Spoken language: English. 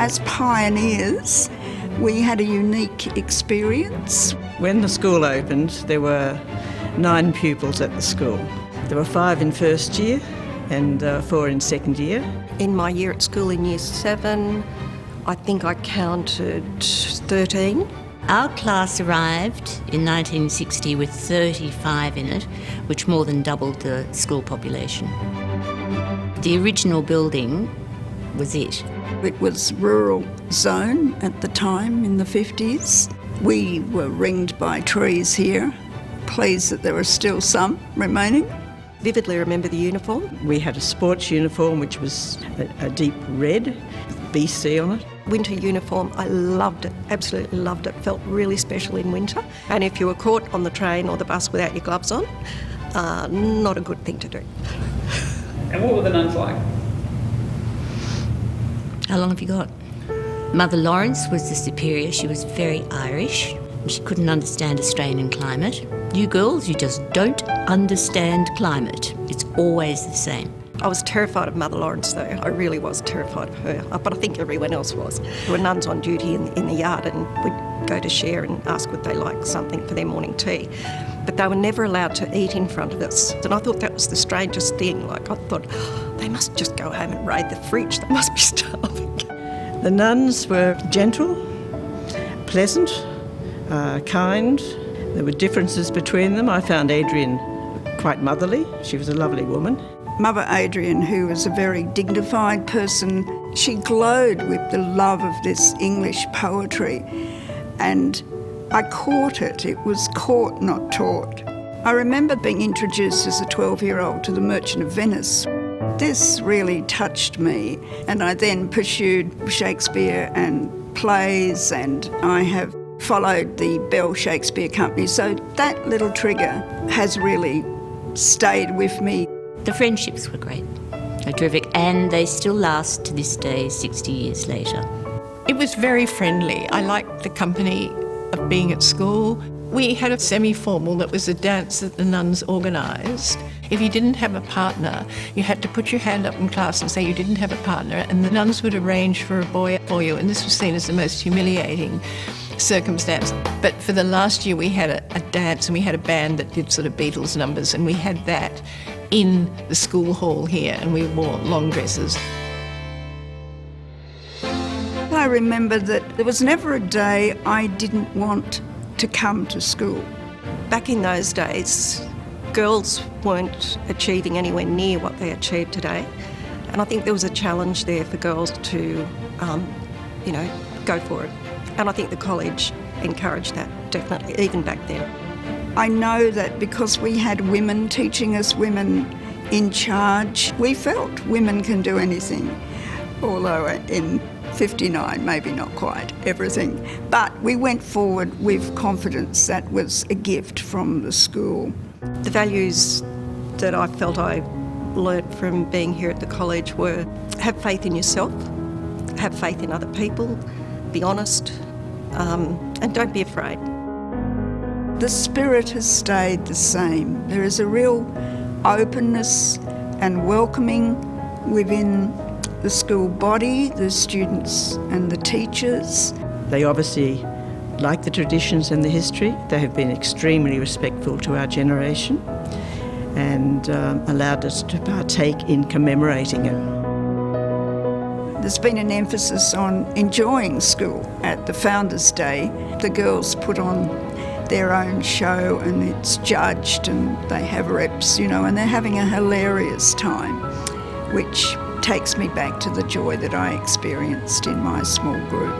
as pioneers, we had a unique experience. When the school opened, there were 9 pupils at the school. There were 5 in first year and 4 in second year. In my year at school in year 7, I think I counted 13. Our class arrived in 1960 with 35 in it, which more than doubled the school population. The original building was it. It was rural zone at the time in the 50s. We were ringed by trees here. Pleased that there are still some remaining. Vividly remember the uniform. We had a sports uniform which was a deep red with BC on it. Winter uniform, I loved it, absolutely loved it. Felt really special in winter. And if you were caught on the train or the bus without your gloves on, not a good thing to do. And what were the nuns like? How long have you got? Mother Lawrence was the superior. She was very Irish. She couldn't understand Australian climate. You girls, you just don't understand climate. It's always the same. I was terrified of Mother Lawrence though, I really was terrified of her, but I think everyone else was. There were nuns on duty in the yard and we'd go to share and ask would they like something for their morning tea. But they were never allowed to eat in front of us. And I thought that was the strangest thing. Like I thought, they must just go home and raid the fridge, they must be starving. The nuns were gentle, pleasant, kind. There were differences between them. I found Adrian quite motherly. She was a lovely woman. Mother Adrian, who was a very dignified person, she glowed with the love of this English poetry, and I caught it. It was caught, not taught. I remember being introduced as a 12-year-old to The Merchant of Venice. This really touched me, and I then pursued Shakespeare and plays, and I have followed the Bell Shakespeare Company, so that little trigger has really stayed with me. The friendships were great. They're terrific, and they still last to this day, 60 years later. It was very friendly. I liked the company of being at school. We had a semi-formal that was a dance that the nuns organised. If you didn't have a partner, you had to put your hand up in class and say you didn't have a partner, and the nuns would arrange for a boy for you, and this was seen as the most humiliating circumstance. But for the last year we had a dance, and we had a band that did sort of Beatles numbers, and we had that in the school hall here, and we wore long dresses. I remember that there was never a day I didn't want to come to school. Back in those days, girls weren't achieving anywhere near what they achieve today, and I think there was a challenge there for girls to, go for it. And I think the college encouraged that, definitely, even back then. I know that because we had women teaching us, women in charge, we felt women can do anything, although in 59, maybe not quite everything. But we went forward with confidence. That was a gift from the school. The values that I felt I learnt from being here at the college were have faith in yourself, have faith in other people, be honest, and don't be afraid. The spirit has stayed the same. There is a real openness and welcoming within the school body, the students and the teachers. They obviously like the traditions and the history. They have been extremely respectful to our generation and allowed us to partake in commemorating it. There's been an emphasis on enjoying school. At the Founders' Day, the girls put on their own show and it's judged and they have reps, and they're having a hilarious time, which takes me back to the joy that I experienced in my small group.